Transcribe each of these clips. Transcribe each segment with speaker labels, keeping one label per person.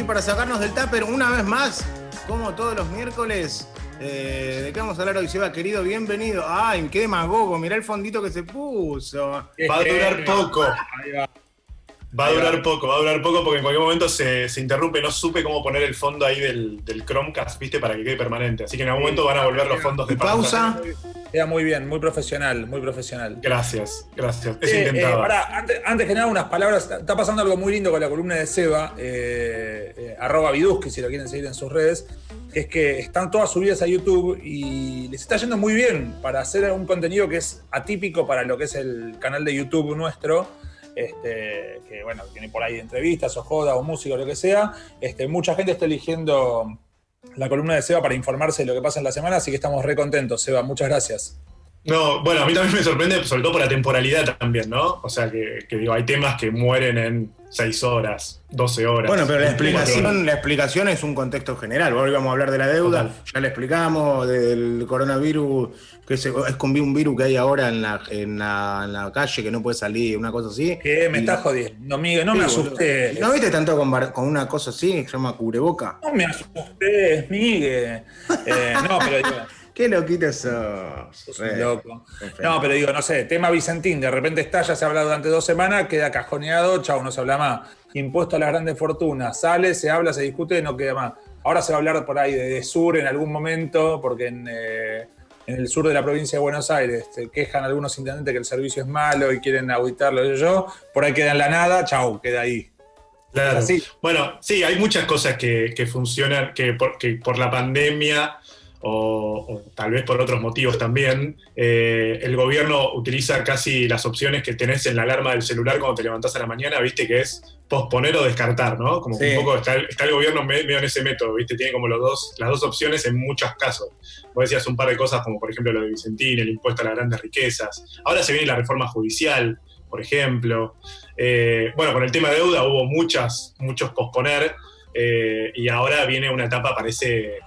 Speaker 1: aquí para sacarnos del tupper una vez más, como todos los miércoles. ¿De qué vamos a hablar hoy, Seba, querido? Bienvenido. ¡Ay, qué demagogo! Mirá el fondito que se puso.
Speaker 2: Va a durar poco. Va a durar poco porque en cualquier momento se interrumpe. No supe cómo poner el fondo ahí del Chromecast, ¿viste? Para que quede permanente. Así que en algún momento van a volver los fondos de
Speaker 1: pausa.
Speaker 3: Queda muy bien, muy profesional, muy profesional.
Speaker 2: Gracias. Eso intentaba.
Speaker 3: Antes que nada, unas palabras. Está pasando algo muy lindo con la columna de Seba, @Viduski, si lo quieren seguir en sus redes. Es que están todas subidas a YouTube y les está yendo muy bien para hacer un contenido que es atípico para lo que es el canal de YouTube nuestro. Que bueno, tiene por ahí entrevistas o joda o música o lo que sea. Mucha gente está eligiendo la columna de Seba para informarse de lo que pasa en la semana, así que estamos re contentos, Seba, muchas gracias.
Speaker 2: No, bueno, a mí también me sorprende, sobre todo por la temporalidad también, ¿no? O sea, que digo, hay temas que mueren en 6 horas, 12 horas.
Speaker 1: Bueno, pero la explicación es un contexto general. Hoy vamos a hablar de la deuda, ya le explicamos, del coronavirus, que es como un virus que hay ahora en la calle, que no puede salir, una cosa así.
Speaker 3: ¿Qué? Me estás jodiendo. No, Miguel, no me asusté.
Speaker 1: ¿No viste tanto con una cosa así que se llama cubreboca?
Speaker 3: No me asusté, Miguel. No, pero digo...
Speaker 1: Qué loquito sos.
Speaker 3: Loco. No, pero digo, no sé, tema Vicentín, de repente estalla, se habla durante 2 semanas, queda cajoneado, chau, no se habla más. Impuesto a las grandes fortunas, sale, se habla, se discute, no queda más. Ahora se va a hablar por ahí de sur en algún momento, porque en el sur de la provincia de Buenos Aires se quejan algunos intendentes que el servicio es malo y quieren auditarlo. Por ahí queda en la nada, chau, queda ahí.
Speaker 2: Claro. Bueno, sí, hay muchas cosas que funcionan, que por la pandemia... O tal vez por otros motivos también, el gobierno utiliza casi las opciones que tenés en la alarma del celular cuando te levantás a la mañana, viste, que es posponer o descartar, ¿no? Como que un poco está el gobierno medio en ese método, viste, tiene como las dos opciones en muchos casos. Vos decías un par de cosas como por ejemplo lo de Vicentín, el impuesto a las grandes riquezas. Ahora se viene la reforma judicial, por ejemplo. Bueno, con el tema de deuda hubo muchos posponer, y ahora viene una etapa, parece...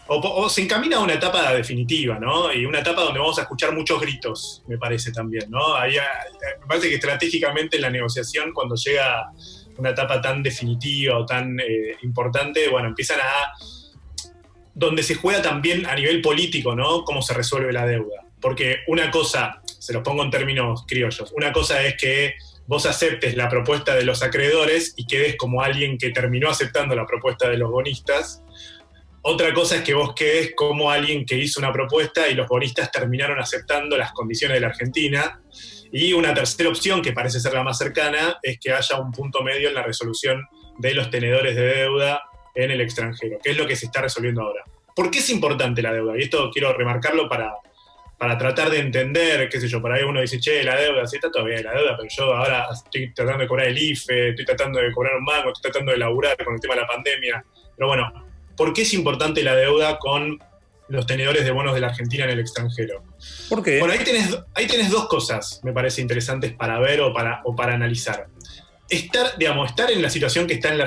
Speaker 2: O se encamina a una etapa definitiva, ¿no? Y una etapa donde vamos a escuchar muchos gritos, me parece también, ¿no? Me parece que estratégicamente en la negociación, cuando llega una etapa tan definitiva o tan importante, bueno, empiezan donde se juega también a nivel político, ¿no? Cómo se resuelve la deuda. Porque una cosa, se los pongo en términos criollos, una cosa es que vos aceptes la propuesta de los acreedores y quedes como alguien que terminó aceptando la propuesta de los bonistas. Otra cosa es que vos quedes como alguien que hizo una propuesta y los bonistas terminaron aceptando las condiciones de la Argentina. Y una tercera opción, que parece ser la más cercana, es que haya un punto medio en la resolución de los tenedores de deuda en el extranjero, que es lo que se está resolviendo ahora. ¿Por qué es importante la deuda? Y esto quiero remarcarlo para tratar de entender, qué sé yo, por ahí uno dice, che, la deuda, sí, está todo bien la deuda, pero yo ahora estoy tratando de cobrar el IFE, estoy tratando de cobrar un mango, estoy tratando de laburar con el tema de la pandemia. Pero bueno, ¿por qué es importante la deuda con los tenedores de bonos de la Argentina en el extranjero?
Speaker 3: ¿Por qué?
Speaker 2: Bueno, ahí tenés 2 cosas, me parece interesantes para ver o para analizar. Estar en la situación que está la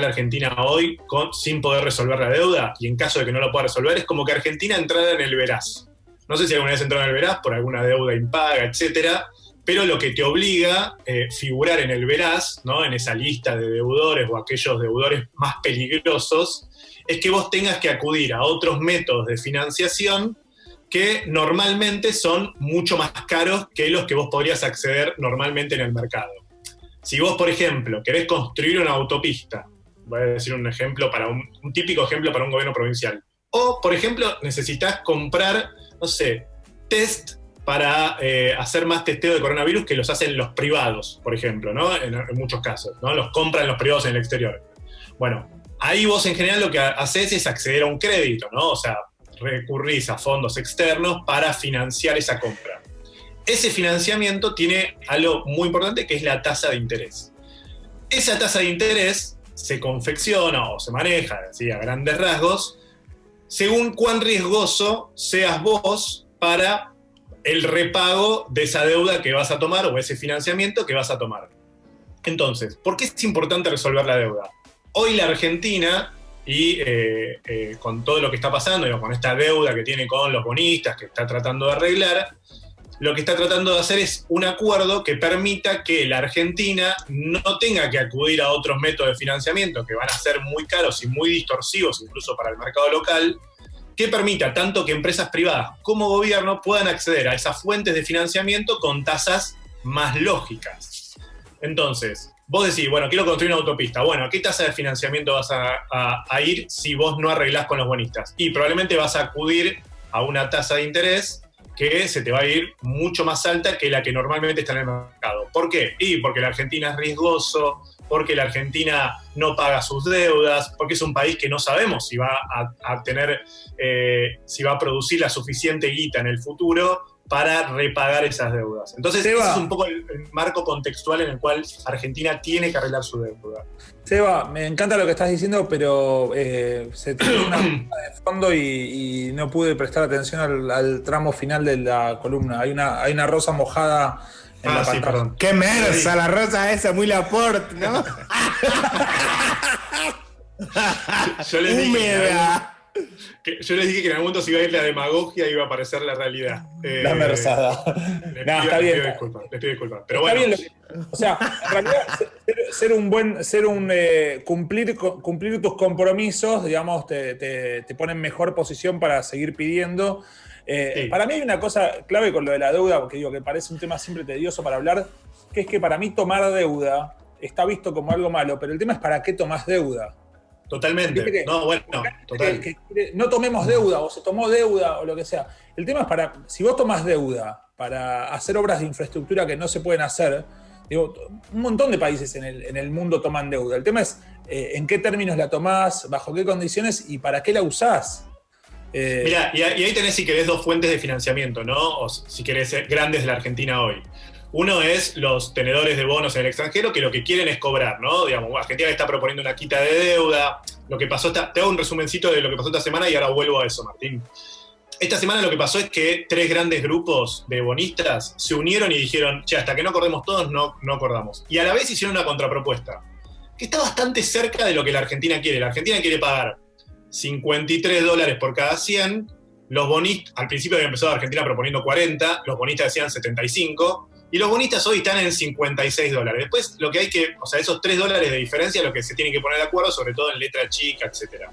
Speaker 2: Argentina hoy sin poder resolver la deuda, y en caso de que no lo pueda resolver, es como que Argentina entrara en el veraz. No sé si alguna vez entró en el veraz por alguna deuda impaga, etcétera, pero lo que te obliga a figurar en el veraz, ¿no? En esa lista de deudores o aquellos deudores más peligrosos, es que vos tengas que acudir a otros métodos de financiación que normalmente son mucho más caros que los que vos podrías acceder normalmente en el mercado. Si vos, por ejemplo, querés construir una autopista, voy a decir un ejemplo un típico ejemplo para un gobierno provincial, o, por ejemplo, necesitas comprar, no sé, test para hacer más testeo de coronavirus que los hacen los privados, por ejemplo, ¿no? En muchos casos, ¿no? Los compran los privados en el exterior. Bueno, ahí vos en general lo que haces es acceder a un crédito, ¿no? O sea, recurrís a fondos externos para financiar esa compra. Ese financiamiento tiene algo muy importante que es la tasa de interés. Esa tasa de interés se confecciona o se maneja, así, a grandes rasgos, según cuán riesgoso seas vos para el repago de esa deuda que vas a tomar o ese financiamiento que vas a tomar. Entonces, ¿por qué es importante resolver la deuda? Hoy la Argentina, y con todo lo que está pasando, con esta deuda que tiene con los bonistas, que está tratando de arreglar, lo que está tratando de hacer es un acuerdo que permita que la Argentina no tenga que acudir a otros métodos de financiamiento que van a ser muy caros y muy distorsivos incluso para el mercado local, que permita tanto que empresas privadas como gobierno puedan acceder a esas fuentes de financiamiento con tasas más lógicas. Entonces, vos decís, bueno, quiero construir una autopista. Bueno, ¿a qué tasa de financiamiento vas a ir si vos no arreglás con los bonistas? Y probablemente vas a acudir a una tasa de interés que se te va a ir mucho más alta que la que normalmente está en el mercado. ¿Por qué? Y porque la Argentina es riesgoso, porque la Argentina no paga sus deudas, porque es un país que no sabemos si va a tener, si va a producir la suficiente guita en el futuro para repagar esas deudas. Entonces, ese es un poco el marco contextual en el cual Argentina tiene que arreglar su deuda.
Speaker 3: Seba, me encanta lo que estás diciendo, pero se tiene una pregunta de fondo y no pude prestar atención al tramo final de la columna. Hay una rosa mojada en la pantalla.
Speaker 1: Perdón. ¡Qué mersa la rosa esa! Muy Laporte, ¿no?
Speaker 2: Yo les dije
Speaker 1: húmeda.
Speaker 2: Yo les dije que en algún momento se iba a ir la demagogia y iba a aparecer la realidad.
Speaker 3: La mersada.
Speaker 2: Les pido disculpas. Pero
Speaker 3: está
Speaker 2: bueno.
Speaker 3: Bien o sea, en realidad, cumplir tus compromisos, digamos, te pone en mejor posición para seguir pidiendo. Sí. Para mí hay una cosa clave con lo de la deuda, porque digo que parece un tema siempre tedioso para hablar, que es que para mí tomar deuda está visto como algo malo, pero el tema es para qué tomás deuda.
Speaker 2: Totalmente. No, bueno, total.
Speaker 3: No tomemos deuda, o se tomó deuda, o lo que sea. El tema es si vos tomás deuda para hacer obras de infraestructura que no se pueden hacer, digo, un montón de países en el mundo toman deuda. El tema es en qué términos la tomás, bajo qué condiciones y para qué la usás.
Speaker 2: Mirá, y ahí tenés, si querés, dos fuentes de financiamiento, ¿no? O si querés, grandes de la Argentina hoy. Uno es los tenedores de bonos en el extranjero, que lo que quieren es cobrar, ¿no? Digamos, Argentina está proponiendo una quita de deuda. Lo que pasó, te hago un resumencito de lo que pasó esta semana y ahora vuelvo a eso, Martín. Esta semana lo que pasó es que 3 grandes grupos de bonistas se unieron y dijeron, che, hasta que no acordemos todos, no acordamos. Y a la vez hicieron una contrapropuesta, que está bastante cerca de lo que la Argentina quiere. La Argentina quiere pagar $53 por cada 100. Los bonistas, al principio había empezado Argentina proponiendo 40, los bonistas decían 75, y los bonistas hoy están en $56. Después, lo que hay que, o sea, esos $3 de diferencia, lo que se tiene que poner de acuerdo, sobre todo en letra chica, etc.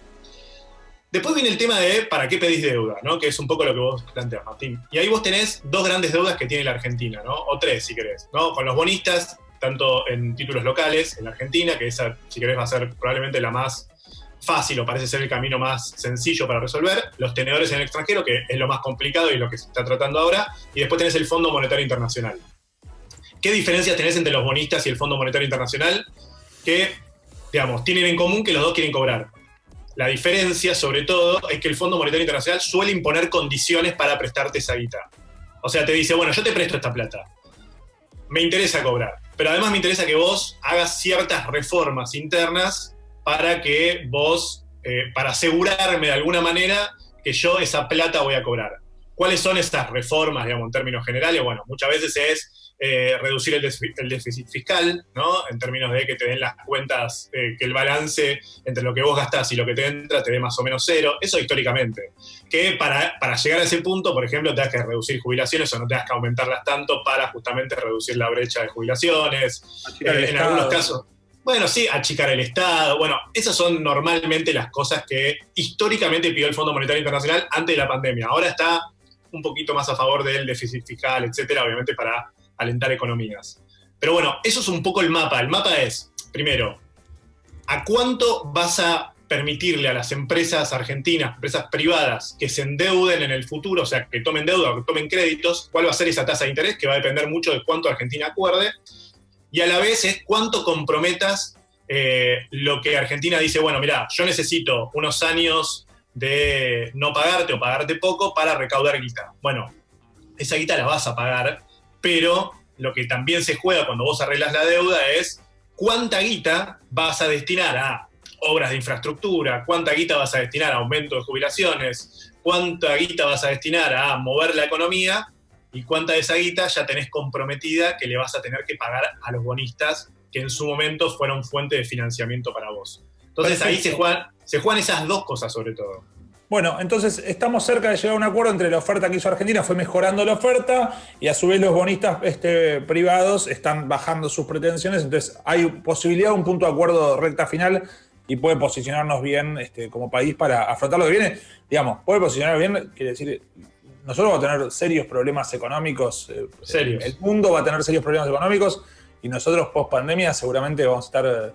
Speaker 2: Después viene el tema de ¿para qué pedís deuda?, ¿no? Que es un poco lo que vos planteas, Martín. Y ahí vos tenés 2 grandes deudas que tiene la Argentina, ¿no? O 3, si querés, ¿no? Con los bonistas, tanto en títulos locales, en la Argentina, que esa, si querés, va a ser probablemente la más fácil o parece ser el camino más sencillo para resolver, los tenedores en el extranjero, que es lo más complicado y lo que se está tratando ahora, y después tenés el Fondo Monetario Internacional. ¿Qué diferencias tenés entre los bonistas y el Fondo Monetario Internacional? Que, digamos, tienen en común que los dos quieren cobrar. La diferencia, sobre todo, es que el Fondo Monetario Internacional suele imponer condiciones para prestarte esa guita. O sea, te dice, bueno, yo te presto esta plata, me interesa cobrar, pero además me interesa que vos hagas ciertas reformas internas para que vos, para asegurarme de alguna manera que yo esa plata voy a cobrar. ¿Cuáles son estas reformas, digamos, en términos generales? Bueno, muchas veces es reducir el déficit fiscal, ¿no? En términos de que te den las cuentas, que el balance entre lo que vos gastás y lo que te entra te dé más o menos 0. Eso históricamente. Que para llegar a ese punto, por ejemplo, tengas que reducir jubilaciones o no tengas que aumentarlas tanto para justamente reducir la brecha de jubilaciones. En algunos casos... Bueno, sí, achicar el Estado. Bueno, esas son normalmente las cosas que históricamente pidió el Fondo Monetario Internacional antes de la pandemia. Ahora está un poquito más a favor del déficit fiscal, etcétera, obviamente para alentar economías. Pero bueno, eso es un poco el mapa. El mapa es, primero, ¿a cuánto vas a permitirle a las empresas argentinas, empresas privadas, que se endeuden en el futuro, o sea, que tomen deuda o que tomen créditos? ¿Cuál va a ser esa tasa de interés? Que va a depender mucho de cuánto Argentina acuerde. Y a la vez es cuánto comprometas lo que Argentina dice, bueno, mirá, yo necesito unos años de no pagarte o pagarte poco para recaudar guita. Bueno, esa guita la vas a pagar, pero lo que también se juega cuando vos arreglas la deuda es cuánta guita vas a destinar a obras de infraestructura, cuánta guita vas a destinar a aumento de jubilaciones, cuánta guita vas a destinar a mover la economía, y cuánta de esa guita ya tenés comprometida que le vas a tener que pagar a los bonistas que en su momento fueron fuente de financiamiento para vos. Entonces perfecto. Ahí se juegan esas dos cosas sobre todo.
Speaker 3: Bueno, entonces estamos cerca de llegar a un acuerdo entre la oferta que hizo Argentina, fue mejorando la oferta, y a su vez los bonistas privados están bajando sus pretensiones, entonces hay posibilidad de un punto de acuerdo recta final y puede posicionarnos bien como país para afrontar lo que viene. Digamos, puede posicionar bien, quiere decir, nosotros vamos a tener serios problemas económicos,
Speaker 2: serios.
Speaker 3: El mundo va a tener serios problemas económicos, y nosotros post pandemia seguramente vamos a estar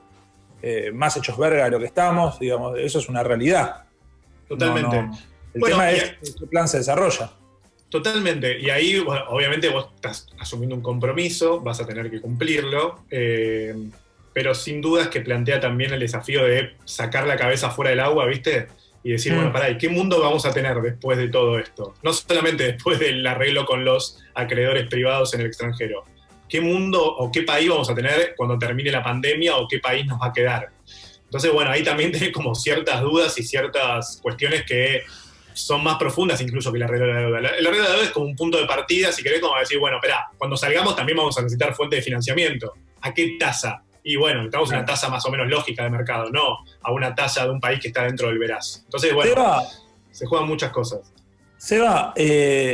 Speaker 3: más hechos verga de lo que estamos, digamos, eso es una realidad.
Speaker 2: Totalmente.
Speaker 3: El tema es qué plan se desarrolla.
Speaker 2: Totalmente. Y ahí, bueno, obviamente vos estás asumiendo un compromiso, vas a tener que cumplirlo, pero sin dudas que plantea también el desafío de sacar la cabeza fuera del agua, ¿viste? Y decir, bueno, pará, ¿y qué mundo vamos a tener después de todo esto? No solamente después del arreglo con los acreedores privados en el extranjero. ¿Qué mundo o qué país vamos a tener cuando termine la pandemia o qué país nos va a quedar? Entonces, bueno, ahí también tenés como ciertas dudas y ciertas cuestiones que son más profundas incluso que el arreglo de la deuda. El arreglo de la deuda es como un punto de partida, si querés, como decir, bueno, espera, cuando salgamos también vamos a necesitar fuente de financiamiento. ¿A qué tasa? Y bueno, necesitamos una tasa más o menos lógica de mercado, no a una tasa de un país que está dentro del veraz. Entonces, bueno, se juegan muchas cosas.
Speaker 3: Seba,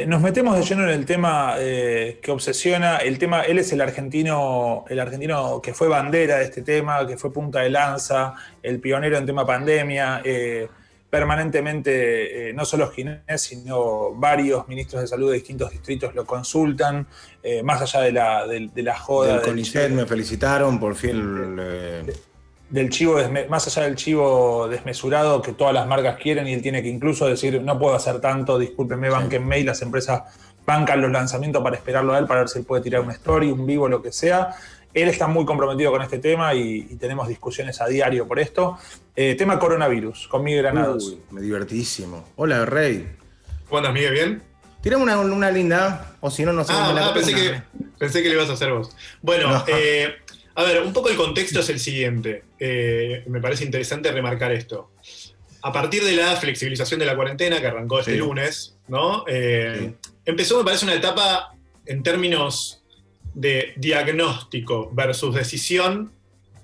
Speaker 3: nos metemos de lleno en el tema que obsesiona. El tema, él es el argentino que fue bandera de este tema, que fue punta de lanza, el pionero en tema pandemia. Permanentemente, no solo Ginés, sino varios ministros de salud de distintos distritos lo consultan, más allá de la joda.
Speaker 1: Del CONICET me felicitaron, por fin.
Speaker 3: Del chivo, más allá del chivo desmesurado que todas las marcas quieren, y él tiene que incluso decir, no puedo hacer tanto, discúlpenme, bánquenme, y las empresas bancan los lanzamientos para esperarlo a él, para ver si él puede tirar una story, un vivo, lo que sea. Él está muy comprometido con este tema y tenemos discusiones a diario por esto. Tema coronavirus, con Miguel Granados.
Speaker 1: Me divertidísimo. Hola, Rey.
Speaker 2: ¿Cómo andas, Miguel? ¿Bien?
Speaker 1: Tirame una linda, o si no, no sé.
Speaker 2: Pensé que le ibas a hacer vos. Bueno,
Speaker 1: no.
Speaker 2: A ver, un poco el contexto es el siguiente. Me parece interesante remarcar esto. A partir de la flexibilización de la cuarentena, que arrancó este lunes, ¿no? Empezó, me parece, una etapa en términos de diagnóstico versus decisión,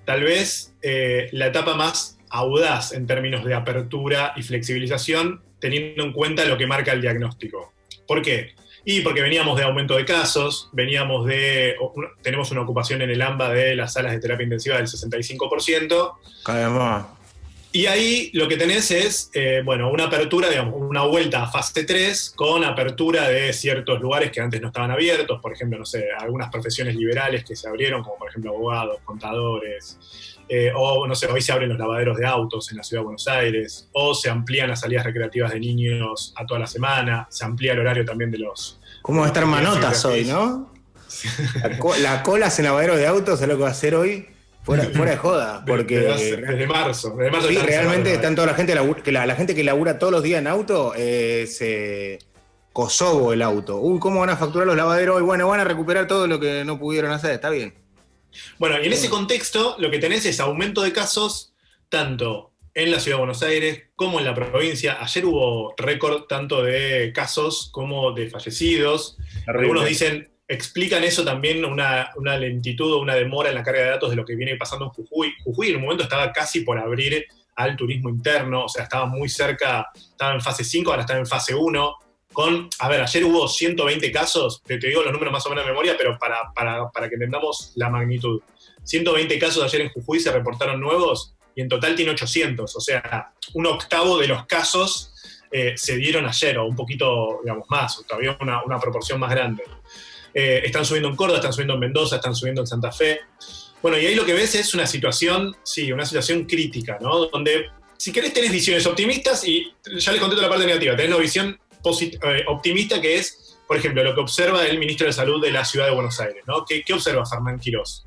Speaker 2: tal vez la etapa más audaz en términos de apertura y flexibilización, teniendo en cuenta lo que marca el diagnóstico. ¿Por qué? Y porque veníamos de aumento de casos, tenemos una ocupación en el AMBA de las salas de terapia intensiva del 65%.
Speaker 1: Cada vez más.
Speaker 2: Y ahí lo que tenés es, una apertura, digamos, una vuelta a fase 3 con apertura de ciertos lugares que antes no estaban abiertos, por ejemplo, no sé, algunas profesiones liberales que se abrieron, como por ejemplo abogados, contadores, o no sé, hoy se abren los lavaderos de autos en la Ciudad de Buenos Aires, o se amplían las salidas recreativas de niños a toda la semana, se amplía el horario también de los...
Speaker 1: ¿Cómo va a estar manotas hoy, no? La cola en lavaderos de autos es lo que va a hacer hoy. Fuera de joda, porque...
Speaker 2: Desde marzo.
Speaker 1: Sí, realmente están toda la gente, la gente que labura todos los días en auto, se Kosovo el auto. ¿Cómo van a facturar los lavaderos hoy? Bueno, van a recuperar todo lo que no pudieron hacer, está bien.
Speaker 2: Bueno, y en ese contexto lo que tenés es aumento de casos, tanto en la Ciudad de Buenos Aires como en la provincia. Ayer hubo récord tanto de casos como de fallecidos. Algunos explican eso también, una lentitud o una demora en la carga de datos de lo que viene pasando en Jujuy. Jujuy en un momento estaba casi por abrir al turismo interno, o sea, estaba muy cerca, estaba en fase 5, ahora está en fase 1. Ayer hubo 120 casos, te digo los números más o menos de memoria, pero para que entendamos la magnitud. 120 casos ayer en Jujuy se reportaron nuevos y en total tiene 800, o sea, un octavo de los casos se dieron ayer, o un poquito, digamos, más, o todavía una proporción más grande. Están subiendo en Córdoba, están subiendo en Mendoza, están subiendo en Santa Fe. Bueno, y ahí lo que ves es una situación crítica, ¿no? Donde, si querés, tenés visiones optimistas y ya les conté toda la parte negativa. Tenés una visión optimista que es, por ejemplo, lo que observa el ministro de Salud de la Ciudad de Buenos Aires, ¿no? ¿Qué observa Fernán Quirós?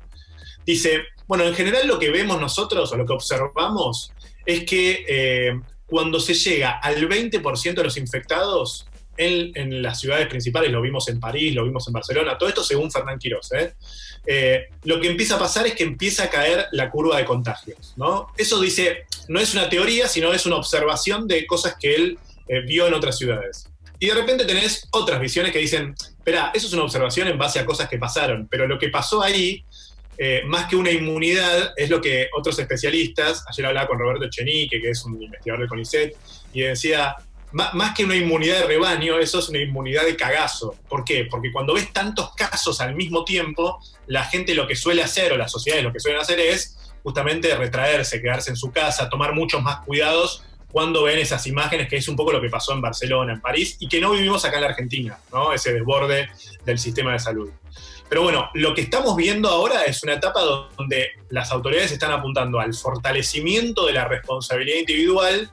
Speaker 2: Dice, bueno, en general lo que vemos nosotros, o lo que observamos, es que cuando se llega al 20% de los infectados en las ciudades principales, lo vimos en París, lo vimos en Barcelona, todo esto según Fernán Quirós, lo que empieza a pasar es que empieza a caer la curva de contagios, ¿no? Eso dice, no es una teoría, sino es una observación de cosas que él vio en otras ciudades. Y de repente tenés otras visiones que dicen, espera, eso es una observación en base a cosas que pasaron, pero lo que pasó ahí, más que una inmunidad, es lo que otros especialistas, ayer hablaba con Roberto Echenique, que es un investigador del CONICET, y decía, más que una inmunidad de rebaño, eso es una inmunidad de cagazo. ¿Por qué? Porque cuando ves tantos casos al mismo tiempo, la gente lo que suele hacer, o las sociedades lo que suelen hacer es justamente retraerse, quedarse en su casa, tomar muchos más cuidados cuando ven esas imágenes, que es un poco lo que pasó en Barcelona, en París, y que no vivimos acá en la Argentina, ¿no? Ese desborde del sistema de salud. Pero bueno, lo que estamos viendo ahora es una etapa donde las autoridades están apuntando al fortalecimiento de la responsabilidad individual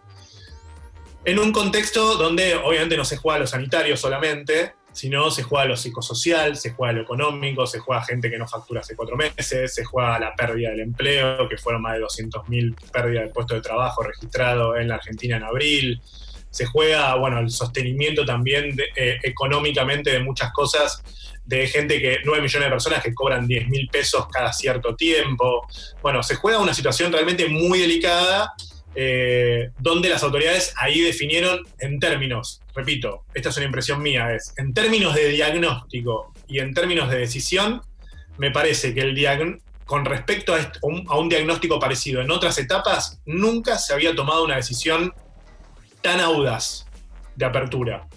Speaker 2: en un contexto donde obviamente no se juega a lo sanitario solamente, sino se juega a lo psicosocial, se juega a lo económico, se juega a gente que no factura hace 4 meses, se juega a la pérdida del empleo, que fueron más de 200.000 pérdidas de puestos de trabajo registrados en la Argentina en abril. Se juega, bueno, el sostenimiento también económicamente de muchas cosas, de gente que, 9 millones de personas que cobran 10.000 pesos cada cierto tiempo. Bueno, se juega una situación realmente muy delicada, donde las autoridades ahí definieron en términos, repito, esta es una impresión mía, en términos de diagnóstico y en términos de decisión, me parece que con respecto a un diagnóstico parecido en otras etapas, nunca se había tomado una decisión tan audaz de apertura.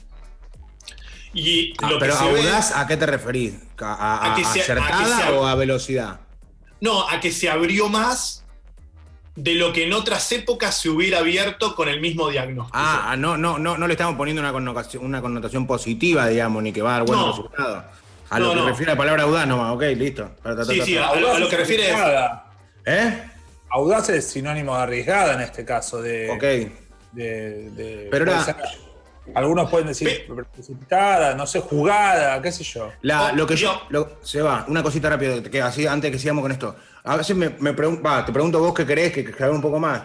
Speaker 2: Y lo
Speaker 1: pero
Speaker 2: que
Speaker 1: audaz, ¿a qué te referís? ¿A acertada o a velocidad?
Speaker 2: No, a que se abrió más de lo que en otras épocas se hubiera abierto con el mismo diagnóstico.
Speaker 1: No le estamos poniendo una connotación positiva, digamos, ni que va a dar buenos resultados. A lo que refiere a la palabra audaz nomás, ok, listo.
Speaker 2: Sí, a lo que refiere es...
Speaker 3: Audaz es sinónimo de arriesgada en este caso.
Speaker 1: Ok.
Speaker 3: Pero algunos pueden decir precipitada, no sé, jugada, qué sé yo.
Speaker 1: Una cosita rápida, que así antes que sigamos con esto. A veces te pregunto vos qué querés, que haga un poco más.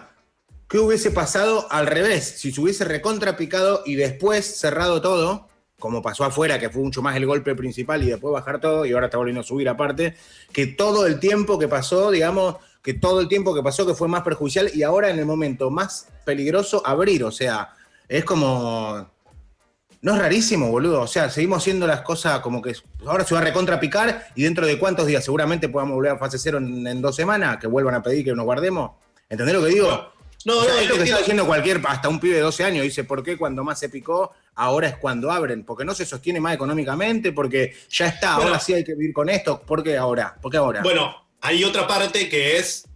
Speaker 1: ¿Qué hubiese pasado al revés? Si se hubiese recontrapicado y después cerrado todo, como pasó afuera, que fue mucho más el golpe principal y después bajar todo, y ahora está volviendo a subir aparte, que todo el tiempo que pasó, digamos, que fue más perjudicial y ahora en el momento más peligroso abrir, o sea, es como... ¿No es rarísimo, boludo? O sea, seguimos haciendo las cosas como que ahora se va a recontrapicar y dentro de cuántos días seguramente podamos volver a fase 0 en 2 semanas, que vuelvan a pedir que nos guardemos. ¿Entendés lo que digo? Es lo que está diciendo hasta un pibe de 12 años. Dice, ¿por qué cuando más se picó, ahora es cuando abren? Porque no se sostiene más económicamente, porque ya está, ahora sí hay que vivir con esto. ¿Por qué ahora?
Speaker 2: Bueno, hay otra parte que es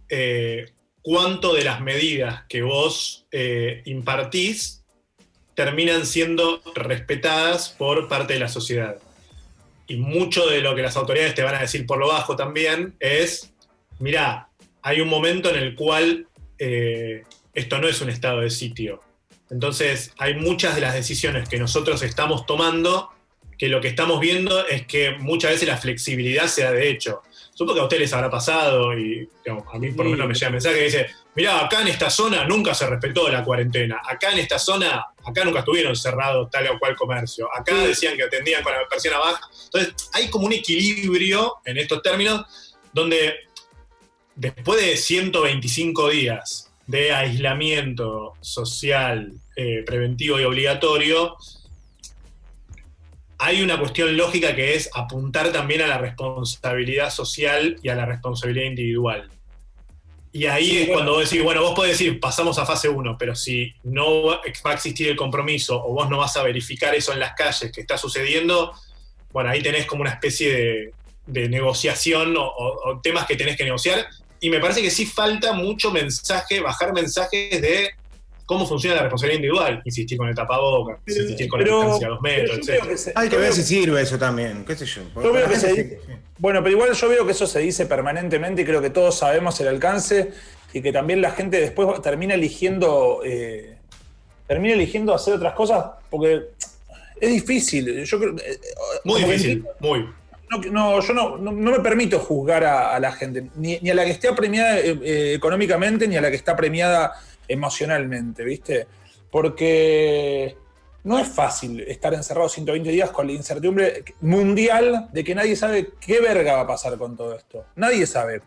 Speaker 2: cuánto de las medidas que vos impartís terminan siendo respetadas por parte de la sociedad. Y mucho de lo que las autoridades te van a decir por lo bajo también es, mirá, hay un momento en el cual esto no es un estado de sitio. Entonces, hay muchas de las decisiones que nosotros estamos tomando que lo que estamos viendo es que muchas veces la flexibilidad se da de hecho. Supongo que a ustedes les habrá pasado, y digamos, a mí por lo menos me llega mensaje que dice, mirá, acá en esta zona nunca se respetó la cuarentena, acá en esta zona, acá nunca estuvieron cerrados tal o cual comercio, acá decían que atendían con la persiana baja. Entonces, hay como un equilibrio en estos términos, donde después de 125 días de aislamiento social, preventivo y obligatorio, hay una cuestión lógica que es apuntar también a la responsabilidad social y a la responsabilidad individual. Y ahí es cuando vos decís, bueno, vos podés decir, pasamos a fase 1, pero si no va a existir el compromiso o vos no vas a verificar eso en las calles que está sucediendo, bueno, ahí tenés como una especie de negociación o temas que tenés que negociar. Y me parece que sí falta mucho bajar mensajes de cómo funciona la responsabilidad individual. Insistir con el tapabocas, insistir con la distancia a 2 metros, etc.
Speaker 1: Hay que ver si sirve eso también, qué sé yo.
Speaker 3: Yo veo que bueno, pero igual yo veo que eso se dice permanentemente y creo que todos sabemos el alcance y que también la gente después termina eligiendo hacer otras cosas porque es difícil. Yo creo,
Speaker 2: muy difícil, muy.
Speaker 3: Yo no me permito juzgar a la gente, ni a la que esté premiada económicamente, ni a la que está premiada emocionalmente, ¿viste? Porque no es fácil estar encerrado 120 días con la incertidumbre mundial de que nadie sabe qué verga va a pasar con todo esto. Nadie sabe.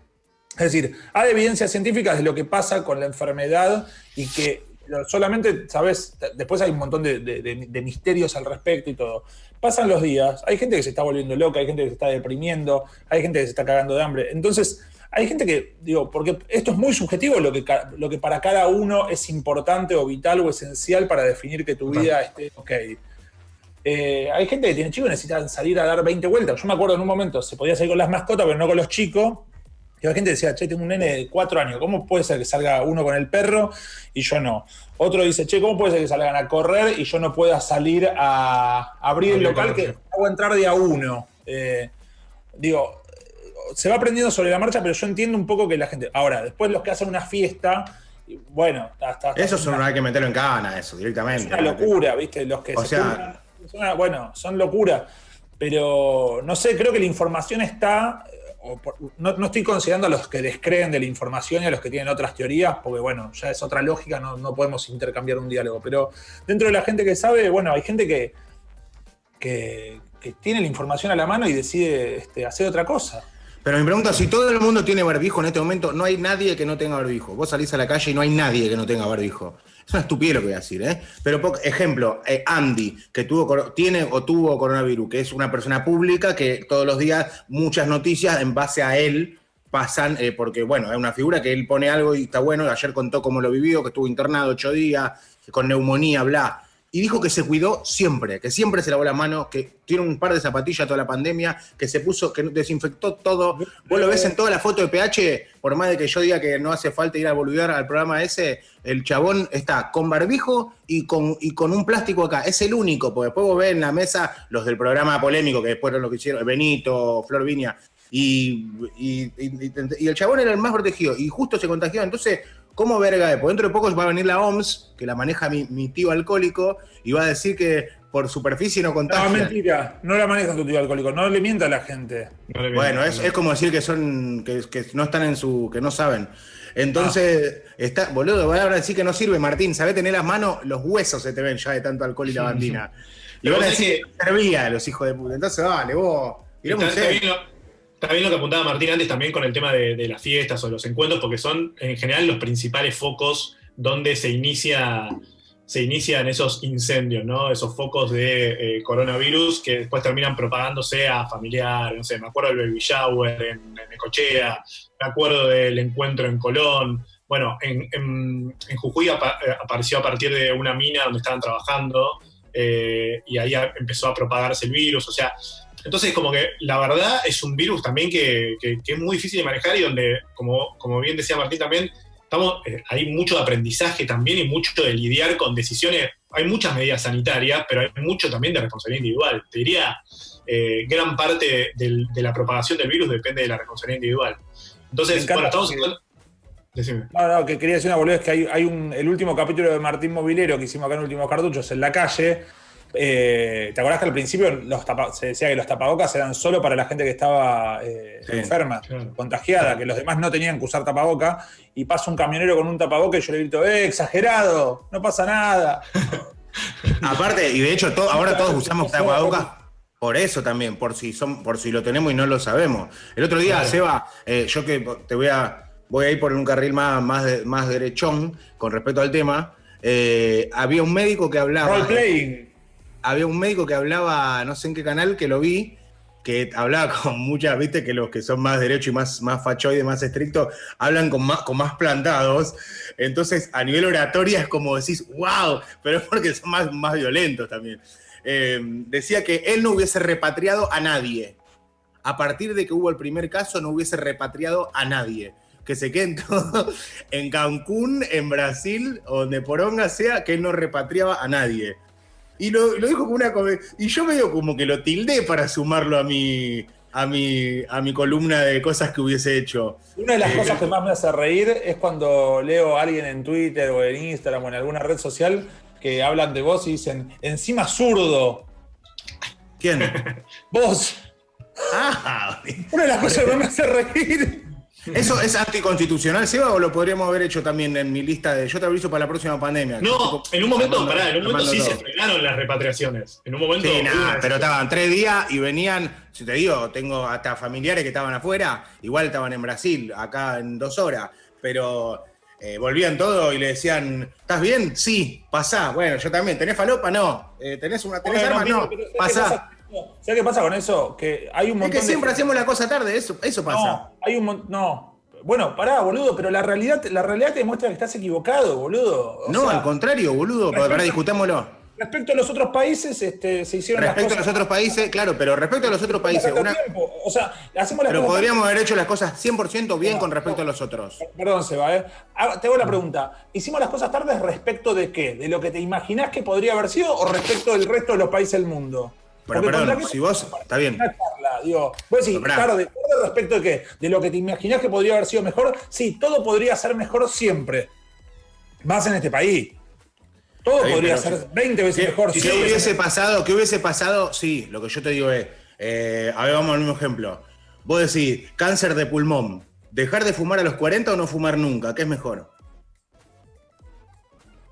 Speaker 3: Es decir, hay evidencias científicas de lo que pasa con la enfermedad y que solamente, ¿sabes? Después hay un montón de misterios al respecto y todo. Pasan los días, hay gente que se está volviendo loca, hay gente que se está deprimiendo, hay gente que se está cagando de hambre. Entonces, hay gente que, digo, porque esto es muy subjetivo lo que para cada uno es importante o vital o esencial para definir que tu vida esté ok. Hay gente que tiene chicos y necesitan salir a dar 20 vueltas. Yo me acuerdo en un momento, se podía salir con las mascotas, pero no con los chicos. Y la gente decía, che, tengo un nene de 4 años, ¿cómo puede ser que salga uno con el perro y yo no? Otro dice, che, ¿cómo puede ser que salgan a correr y yo no pueda salir a abrir el local que hago entrar de a uno? Digo, se va aprendiendo sobre la marcha, pero yo entiendo un poco que la gente... Ahora, después los que hacen una fiesta, bueno...
Speaker 1: Eso hay que meterlo en cana, eso, directamente.
Speaker 3: Es una locura, ¿viste? Los que bueno, son locura. Pero, no sé, creo que la información está... No estoy considerando a los que descreen de la información y a los que tienen otras teorías, porque bueno, ya es otra lógica, no podemos intercambiar un diálogo. Pero dentro de la gente que sabe, bueno, hay gente que tiene la información a la mano y decide hacer otra cosa.
Speaker 1: Pero me pregunto, si todo el mundo tiene barbijo en este momento, no hay nadie que no tenga barbijo. Vos salís a la calle y no hay nadie que no tenga barbijo. Es una estupidez lo que voy a decir, ¿eh? Pero, ejemplo, Andy, que tiene o tuvo coronavirus, que es una persona pública que todos los días muchas noticias en base a él pasan, porque, bueno, es una figura que él pone algo y está bueno. Ayer contó cómo lo vivió, que estuvo internado 8 días, con neumonía, bla. Y dijo que se cuidó siempre, que siempre se lavó la mano, que tiene un par de zapatillas toda la pandemia, que se puso, que desinfectó todo. Vos lo ves en toda la foto de PH, por más de que yo diga que no hace falta ir a boludear al programa ese, el chabón está con barbijo y con un plástico acá. Es el único, porque después vos ves en la mesa los del programa polémico, que después lo que hicieron, Benito, Flor Viña, y el chabón era el más protegido, y justo se contagió. Entonces, ¿cómo verga? Porque dentro de poco va a venir la OMS, que la maneja mi tío alcohólico, y va a decir que por superficie no contagia.
Speaker 3: No, mentira, no la maneja tu tío alcohólico, no le mienta a la gente.
Speaker 1: Bueno, es como decir que no están en su, que no saben. Entonces, boludo, van a decir que no sirve, Martín, ¿sabés tener las manos? Los huesos se te ven ya de tanto alcohol y lavandina. Y van a decir que servía a los hijos de puta. Entonces, dale, vos.
Speaker 2: Está bien lo que apuntaba Martín antes también con el tema de las fiestas o los encuentros, porque son en general los principales focos donde se inician esos incendios, ¿no? Esos focos de coronavirus que después terminan propagándose a familiares. No sé, me acuerdo del baby shower en Necochea, me acuerdo del encuentro en Colón. Bueno, en Jujuy apareció a partir de una mina donde estaban trabajando y ahí empezó a propagarse el virus. O sea, entonces como que la verdad es un virus también que es muy difícil de manejar y donde, como bien decía Martín también, hay mucho de aprendizaje también y mucho de lidiar con decisiones. Hay muchas medidas sanitarias, pero hay mucho también de responsabilidad individual. Te diría, gran parte de la propagación del virus depende de la responsabilidad individual. Entonces, bueno, estamos... Decime.
Speaker 3: No, que quería decir una boludez, que hay el último capítulo de Martín Movilero que hicimos acá en Últimos Cartuchos, en la calle. ¿Te acordás que al principio se decía que los tapabocas eran solo para la gente que estaba enferma, contagiada, que los demás no tenían que usar tapaboca? Y pasa un camionero con un tapaboca y yo le grito, exagerado, no pasa nada.
Speaker 1: Aparte, y de hecho ahora todos usamos tapabocas por eso también, por si lo tenemos y no lo sabemos. El otro día, Seba, yo que voy a ir por un carril más derechón con respecto al tema, había un médico que hablaba...
Speaker 3: Role-playing.
Speaker 1: Había un médico que hablaba, no sé en qué canal, que lo vi, que hablaba con muchas, viste, que los que son más derechos y más fachoides, más estrictos, hablan con más plantados. Entonces, a nivel oratoria es como decís, wow, pero es porque son más violentos también. Decía que él no hubiese repatriado a nadie. A partir de que hubo el primer caso, no hubiese repatriado a nadie. Que se queden todos en Cancún, en Brasil, o donde poronga sea, que él no repatriaba a nadie. Y lo dijo con y yo medio como que lo tildé para sumarlo a mi columna de cosas que hubiese hecho.
Speaker 3: Una de las cosas que más me hace reír es cuando leo a alguien en Twitter o en Instagram o en alguna red social que hablan de vos y dicen, encima zurdo.
Speaker 1: ¿Quién?
Speaker 3: Vos. Una de las cosas que más me hace reír.
Speaker 1: ¿Eso es anticonstitucional, Seba, o lo podríamos haber hecho también en mi lista de... Yo te aviso para la próxima pandemia?
Speaker 2: No, en un momento sí se frenaron las repatriaciones. En un momento...
Speaker 1: Sí, pero estaban 3 días y venían... Si te digo, tengo hasta familiares que estaban afuera, igual estaban en Brasil, acá en 2 horas, pero volvían todos y le decían, ¿estás bien? Sí, pasá. Bueno, yo también. ¿Tenés falopa? No. ¿Tenés armas? No. Pasá.
Speaker 3: ¿Sabes qué pasa con eso? Que hay un montón
Speaker 1: es que siempre hacemos la cosa tarde, eso pasa.
Speaker 3: No, Bueno, pará, boludo, pero la realidad te demuestra que estás equivocado, boludo.
Speaker 1: No, al contrario, boludo, para discutámoslo.
Speaker 3: Respecto a los otros países, se hicieron las cosas.
Speaker 1: Respecto a los otros países, claro, pero respecto a los otros países.
Speaker 3: O sea, hacemos las
Speaker 1: Pero
Speaker 3: cosas.
Speaker 1: podríamos haber hecho las cosas 100% bien con respecto a los otros.
Speaker 3: Perdón, Seba, te hago la pregunta. ¿Hicimos las cosas tarde respecto de qué? ¿De lo que te imaginás que podría haber sido o respecto del resto de los países del mundo?
Speaker 1: Bueno, perdón, si vos. Está bien.
Speaker 3: Vos decís, tarde respecto de qué? ¿De lo que te imaginás que podría haber sido mejor? Sí, todo podría ser mejor siempre. Más en este país. Todo podría ser 20 veces mejor.
Speaker 1: ¿Qué hubiese pasado? Sí, lo que yo te digo es, a ver, vamos al mismo ejemplo. Vos decís, cáncer de pulmón, ¿dejar de fumar a los 40 o no fumar nunca? ¿Qué es mejor?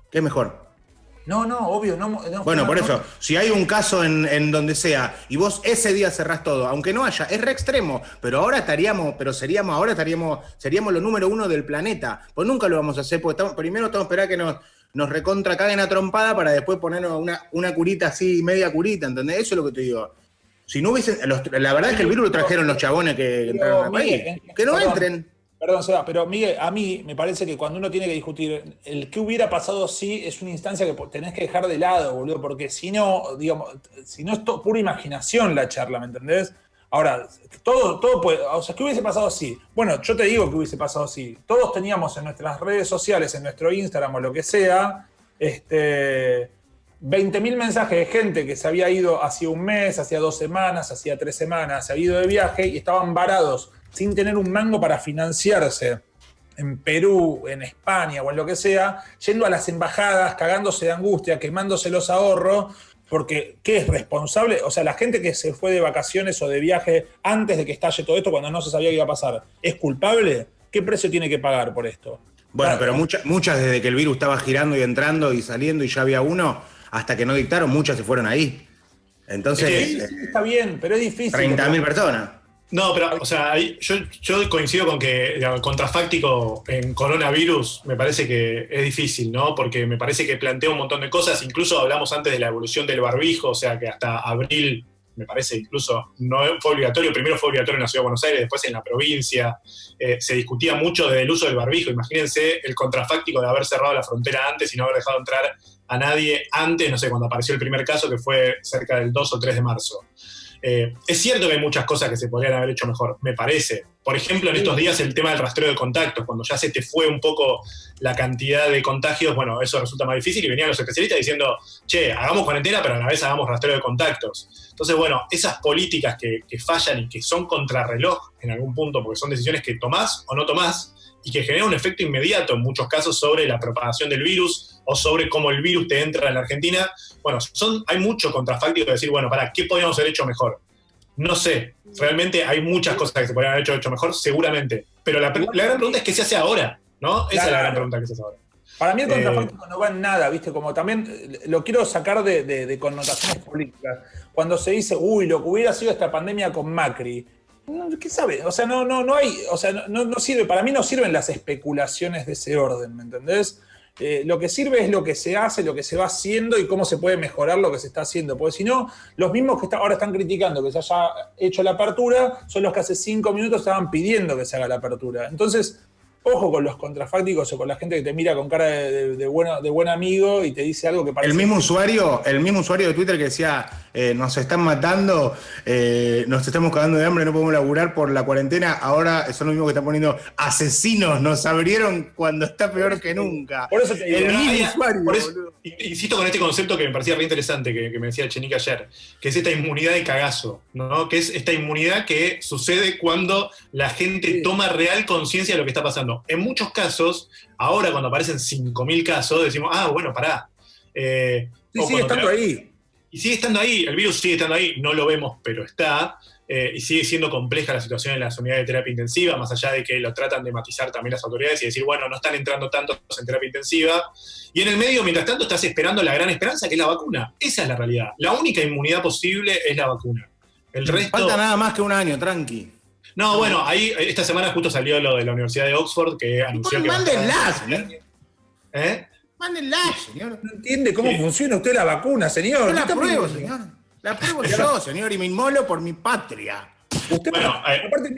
Speaker 1: ¿Qué es mejor?
Speaker 3: No, obvio, no.
Speaker 1: Bueno, por eso, si hay un caso en donde sea, y vos ese día cerrás todo, aunque no haya, es re extremo, pero ahora seríamos lo número 1 del planeta. Pues nunca lo vamos a hacer, porque primero estamos a esperar que nos recontra caguen a trompada para después ponernos una curita así, media curita, ¿entendés? Eso es lo que te digo. Si no hubiesen, la verdad es que el virus lo trajeron los chabones que entraron al país. Que no entren.
Speaker 3: Perdón, Seba, pero Miguel, a mí me parece que cuando uno tiene que discutir el qué hubiera pasado si es una instancia que tenés que dejar de lado, boludo, porque si no, digamos, si no es pura imaginación la charla, ¿me entendés? Ahora, todo puede, o sea, ¿qué hubiese pasado si? Bueno, yo te digo que hubiese pasado si. Todos teníamos en nuestras redes sociales, en nuestro Instagram o lo que sea, 20.000 mensajes de gente que se había ido hacía un mes, hacía 2 semanas, hacía 3 semanas, se había ido de viaje y estaban varados sin tener un mango para financiarse en Perú, en España o en lo que sea, yendo a las embajadas, cagándose de angustia, quemándose los ahorros, porque ¿qué es responsable? O sea, la gente que se fue de vacaciones o de viaje antes de que estalle todo esto, cuando no se sabía qué iba a pasar, ¿es culpable? ¿Qué precio tiene que pagar por esto?
Speaker 1: Bueno, pero muchas desde que el virus estaba girando y entrando y saliendo y ya había uno, hasta que no dictaron, muchas se fueron ahí. Entonces...
Speaker 3: Sí, está bien, pero es difícil.
Speaker 1: 30.000 personas.
Speaker 2: No, pero, o sea, yo coincido con que el contrafáctico en coronavirus me parece que es difícil, ¿no? Porque me parece que plantea un montón de cosas. Incluso hablamos antes de la evolución del barbijo, o sea, que hasta abril, me parece incluso, no fue obligatorio. Primero fue obligatorio en la Ciudad de Buenos Aires, después en la provincia. Se discutía mucho del uso del barbijo. Imagínense el contrafáctico de haber cerrado la frontera antes y no haber dejado entrar a nadie antes, no sé, cuando apareció el primer caso, que fue cerca del 2 o 3 de marzo. Es cierto que hay muchas cosas que se podrían haber hecho mejor, me parece. Por ejemplo, en estos días el tema del rastreo de contactos, cuando ya se te fue un poco la cantidad de contagios, bueno, eso resulta más difícil y venían los especialistas diciendo, che, hagamos cuarentena, pero a la vez hagamos rastreo de contactos. Entonces, bueno, esas políticas que fallan y que son contrarreloj en algún punto, porque son decisiones que tomás o no tomás, y que generan un efecto inmediato en muchos casos sobre la propagación del virus o sobre cómo el virus te entra en la Argentina. Bueno, hay mucho contrafáctico de decir, bueno, ¿qué podríamos haber hecho mejor? No sé, realmente hay muchas cosas que se podrían haber hecho mejor, seguramente. Pero la gran pregunta es qué se hace ahora, ¿no? Esa es la gran pregunta que se hace ahora.
Speaker 3: Para mí el contrafáctico no va en nada, ¿viste? Como también lo quiero sacar de connotaciones políticas. Cuando se dice, lo que hubiera sido esta pandemia con Macri. ¿Qué sabe? O sea, no hay, o sea, no sirve, para mí no sirven las especulaciones de ese orden, ¿me entendés? Lo que sirve es lo que se hace, lo que se va haciendo y cómo se puede mejorar lo que se está haciendo. Porque si no, los mismos que ahora están criticando que se haya hecho la apertura son los que hace 5 minutos estaban pidiendo que se haga la apertura. Entonces, ojo con los contrafácticos o con la gente que te mira con cara de buen amigo y te dice algo que parece...
Speaker 1: El mismo usuario de Twitter que decía, nos están matando, nos estamos cagando de hambre, no podemos laburar por la cuarentena, ahora son los mismos que están poniendo asesinos, nos abrieron cuando está peor que nunca.
Speaker 3: Por eso te digo,
Speaker 1: el mismo usuario,
Speaker 2: boludo. Insisto con este concepto que me parecía re interesante, que me decía Chenique ayer, que es esta inmunidad de cagazo, ¿no? Que es esta inmunidad que sucede cuando la gente toma real conciencia de lo que está pasando. En muchos casos, ahora cuando aparecen 5.000 casos, decimos, bueno, pará.
Speaker 3: Sigue estando ahí.
Speaker 2: Y sigue estando ahí, el virus sigue estando ahí, no lo vemos, pero está. Y sigue siendo compleja la situación en las unidades de terapia intensiva, más allá de que lo tratan de matizar también las autoridades y decir, bueno, no están entrando tantos en terapia intensiva. Y en el medio, mientras tanto, estás esperando la gran esperanza, que es la vacuna. Esa es la realidad. La única inmunidad posible es la vacuna. El resto...
Speaker 1: Falta nada más que un año, tranqui.
Speaker 2: No, bueno, ahí esta semana justo salió lo de la Universidad de Oxford, que anunció que...
Speaker 1: ¡Mándenla, señor!
Speaker 2: Mándenla,
Speaker 3: señor. No entiende cómo funciona usted la vacuna, señor.
Speaker 1: Yo la pruebo, señor. La pruebo yo, señor, y me inmolo por mi patria.
Speaker 3: Usted aparte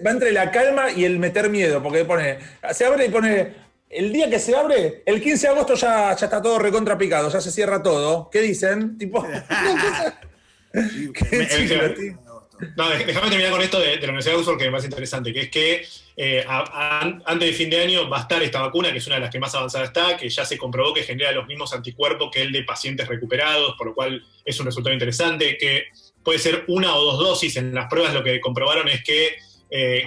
Speaker 3: va entre la calma y el meter miedo, porque se abre y pone, el día que se abre, el 15 de agosto ya está todo recontra picado, ya se cierra todo. ¿Qué dicen? Tipo,
Speaker 2: No, déjame terminar con esto de la Universidad de Oxford, que me parece interesante, que es que antes de fin de año va a estar esta vacuna, que es una de las que más avanzada está, que ya se comprobó que genera los mismos anticuerpos que el de pacientes recuperados, por lo cual es un resultado interesante, que puede ser 1 o 2 dosis. En las pruebas lo que comprobaron es que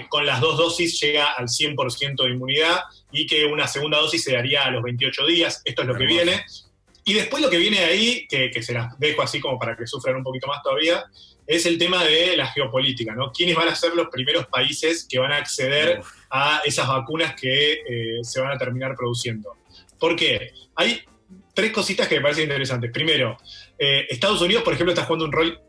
Speaker 2: con las 2 dosis llega al 100% de inmunidad y que una segunda dosis se daría a los 28 días. Esto es lo que viene. Y después lo que viene ahí, que se las dejo así como para que sufran un poquito más todavía, es el tema de la geopolítica, ¿no? ¿Quiénes van a ser los primeros países que van a acceder a esas vacunas que se van a terminar produciendo? ¿Por qué? Hay 3 cositas que me parecen interesantes. Primero, Estados Unidos, por ejemplo, está jugando un rol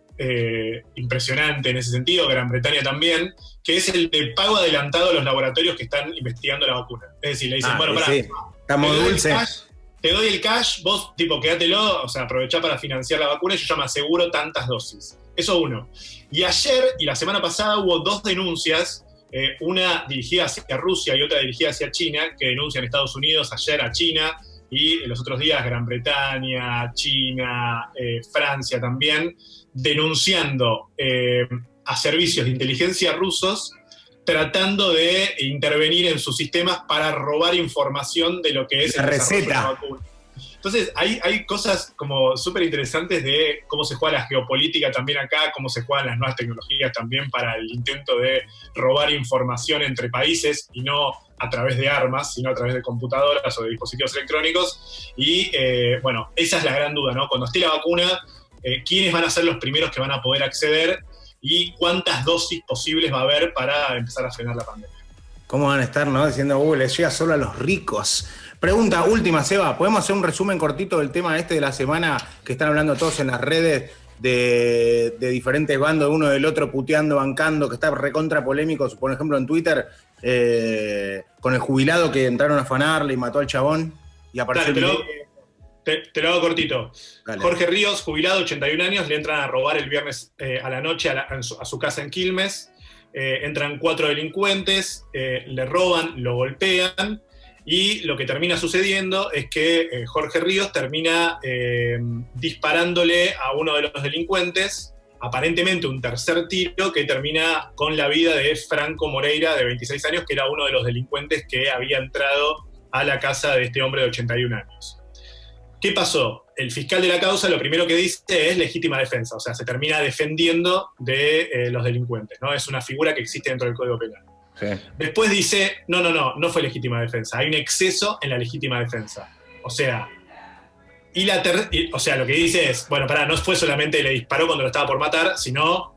Speaker 2: impresionante en ese sentido, Gran Bretaña también, que es el de pago adelantado a los laboratorios que están investigando la vacuna. Es decir, le dicen, bueno, pará,
Speaker 1: sí. Estamos dulces.
Speaker 2: Te doy el cash, vos, tipo, quédatelo, o sea, aprovechá para financiar la vacuna y yo ya me aseguro tantas dosis. Eso uno. Y ayer y la semana pasada hubo 2 denuncias, una dirigida hacia Rusia y otra dirigida hacia China, que denuncian Estados Unidos ayer a China y los otros días Gran Bretaña, China, Francia también, denunciando a servicios de inteligencia rusos tratando de intervenir en sus sistemas para robar información de lo que es
Speaker 1: la receta
Speaker 2: de la vacuna. Entonces, hay cosas como súper interesantes de cómo se juega la geopolítica también acá, cómo se juegan las nuevas tecnologías también para el intento de robar información entre países y no a través de armas, sino a través de computadoras o de dispositivos electrónicos. Y, bueno, esa es la gran duda, ¿no? Cuando esté la vacuna, ¿quiénes van a ser los primeros que van a poder acceder? Y cuántas dosis posibles va a haber para empezar a frenar la pandemia.
Speaker 1: ¿Cómo van a estar, no? Diciendo, les llega solo a los ricos. Pregunta última, Seba, ¿podemos hacer un resumen cortito del tema de la semana que están hablando todos en las redes de diferentes bandos, de uno del otro, puteando, bancando, que está recontra polémico, por ejemplo en Twitter, con el jubilado que entraron a afanarle y mató al chabón y apareció
Speaker 2: Te lo hago cortito.
Speaker 1: Dale.
Speaker 2: Jorge Ríos, jubilado, 81 años, le entran a robar el viernes a la noche a su casa en Quilmes. Entran 4 delincuentes, le roban, lo golpean y lo que termina sucediendo es que Jorge Ríos termina disparándole a uno de los delincuentes, aparentemente un tercer tiro que termina con la vida de Franco Moreira, de 26 años, que era uno de los delincuentes que había entrado a la casa de este hombre de 81 años. ¿Qué pasó? El fiscal de la causa lo primero que dice es legítima defensa, o sea, se termina defendiendo de los delincuentes, ¿no? Es una figura que existe dentro del Código Penal.
Speaker 1: Sí.
Speaker 2: Después dice, no fue legítima defensa, hay un exceso en la legítima defensa. O sea, lo que dice es, bueno, no fue solamente le disparó cuando lo estaba por matar, sino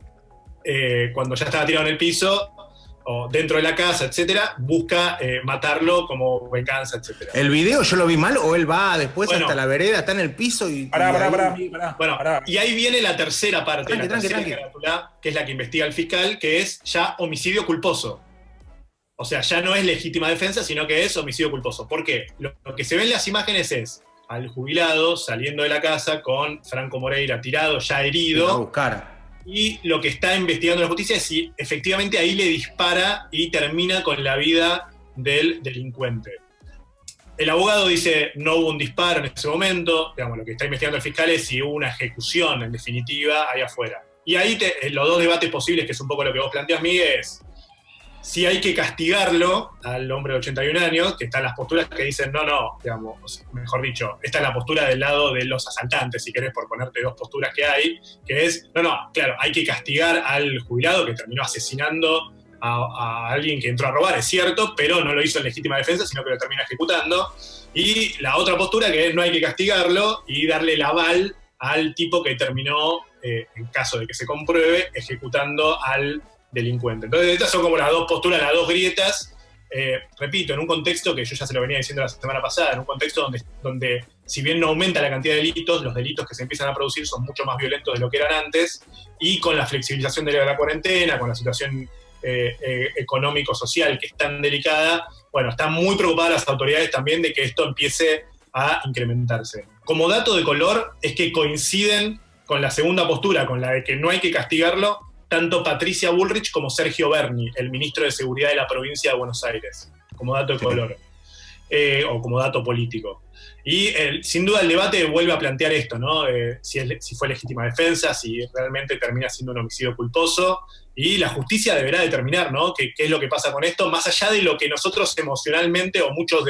Speaker 2: cuando ya estaba tirado en el piso, o dentro de la casa, etcétera, busca matarlo como venganza, etcétera.
Speaker 1: ¿El video yo lo vi mal o él va después hasta la vereda, está en el piso y...
Speaker 2: Pará. Y ahí viene la tercera parte, tranqui. Carátula, que es la que investiga el fiscal, que es ya homicidio culposo. O sea, ya no es legítima defensa, sino que es homicidio culposo. ¿Por qué? Lo que se ve en las imágenes es al jubilado saliendo de la casa con Franco Moreira tirado, ya herido.
Speaker 1: A buscar.
Speaker 2: Y lo que está investigando la justicia es si efectivamente ahí le dispara y termina con la vida del delincuente. El abogado dice no hubo un disparo en ese momento, digamos, lo que está investigando el fiscal es si hubo una ejecución en definitiva ahí afuera. Y ahí los 2 debates posibles, que es un poco lo que vos planteas, Miguel, es si hay que castigarlo al hombre de 81 años, que están las posturas que dicen no, digamos, mejor dicho, esta es la postura del lado de los asaltantes, si querés, por ponerte 2 posturas que hay, que es, claro, hay que castigar al jubilado que terminó asesinando a alguien que entró a robar, es cierto, pero no lo hizo en legítima defensa, sino que lo termina ejecutando. Y la otra postura que es no hay que castigarlo y darle el aval al tipo que terminó, en caso de que se compruebe, ejecutando al delincuente. Entonces estas son como las 2 posturas, las 2 grietas, repito, en un contexto que yo ya se lo venía diciendo la semana pasada, en un contexto donde si bien no aumenta la cantidad de delitos, los delitos que se empiezan a producir son mucho más violentos de lo que eran antes, y con la flexibilización de la cuarentena, con la situación económico-social que es tan delicada, bueno, están muy preocupadas las autoridades también de que esto empiece a incrementarse. Como dato de color es que coinciden con la segunda postura, con la de que no hay que castigarlo, tanto Patricia Bullrich como Sergio Berni, el ministro de Seguridad de la provincia de Buenos Aires, como dato de color, o como dato político. Y sin duda el debate vuelve a plantear esto, ¿no? Si fue legítima defensa, si realmente termina siendo un homicidio culposo, y la justicia deberá determinar, ¿no? qué es lo que pasa con esto, más allá de lo que nosotros emocionalmente o muchos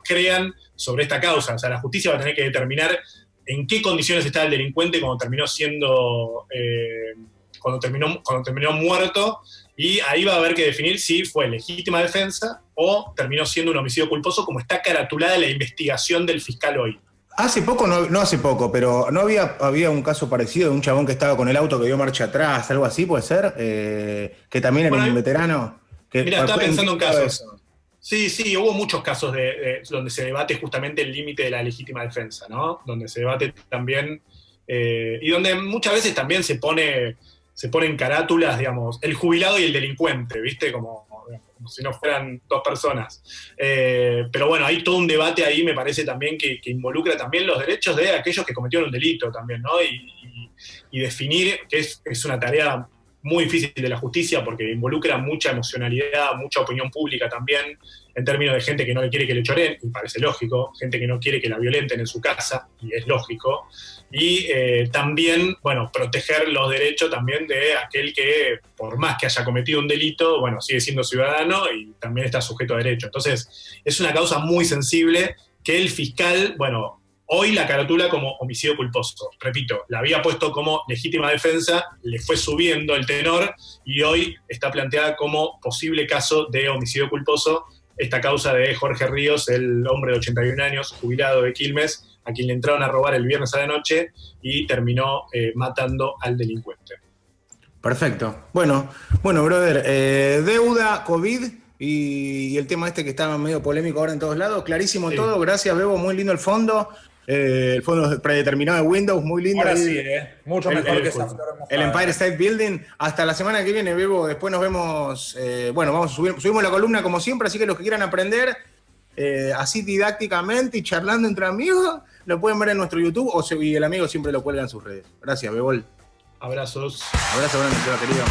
Speaker 2: crean sobre esta causa. O sea, la justicia va a tener que determinar en qué condiciones está el delincuente cuando terminó siendo, cuando terminó muerto, y ahí va a haber que definir si fue legítima defensa o terminó siendo un homicidio culposo, como está caratulada la investigación del fiscal hoy.
Speaker 1: Hace poco, no hace poco, pero ¿no había un caso parecido de un chabón que estaba con el auto que dio marcha atrás, algo así, puede ser? Que también era un veterano.
Speaker 2: Mira, estaba pensando en casos. Sí, hubo muchos casos donde se debate justamente el límite de la legítima defensa, ¿no? Donde se debate también, y donde muchas veces también se ponen carátulas, digamos, el jubilado y el delincuente, ¿viste? Como si no fueran dos personas. Pero bueno, hay todo un debate ahí, me parece también, que involucra también los derechos de aquellos que cometieron un delito también, ¿no? Y definir, que es una tarea muy difícil de la justicia, porque involucra mucha emocionalidad, mucha opinión pública también, en términos de gente que no le quiere que le choreen, y parece lógico, gente que no quiere que la violenten en su casa, y es lógico, y también, bueno, proteger los derechos también de aquel que, por más que haya cometido un delito, bueno, sigue siendo ciudadano y también está sujeto a derecho. Entonces, es una causa muy sensible que el fiscal, bueno, hoy la caratula como homicidio culposo. Repito, la había puesto como legítima defensa, le fue subiendo el tenor y hoy está planteada como posible caso de homicidio culposo esta causa de Jorge Ríos, el hombre de 81 años, jubilado de Quilmes, a quien le entraron a robar el viernes a la noche y terminó matando al delincuente.
Speaker 1: Perfecto. Bueno, brother, deuda, COVID y el tema este que estaba medio polémico ahora en todos lados, clarísimo todo. Gracias, Bebo, muy lindo el fondo. El fondo predeterminado de Windows, muy lindo.
Speaker 3: Ahora sí, mucho mejor que esa flor mojada.
Speaker 1: El Empire State Building. Hasta la semana que viene, Bebo. Después nos vemos. Subimos la columna como siempre, así que los que quieran aprender así didácticamente y charlando entre amigos, lo pueden ver en nuestro YouTube y el amigo siempre lo cuelga en sus redes. Gracias, Bebo.
Speaker 2: Abrazos.
Speaker 1: Abrazo grande, querido.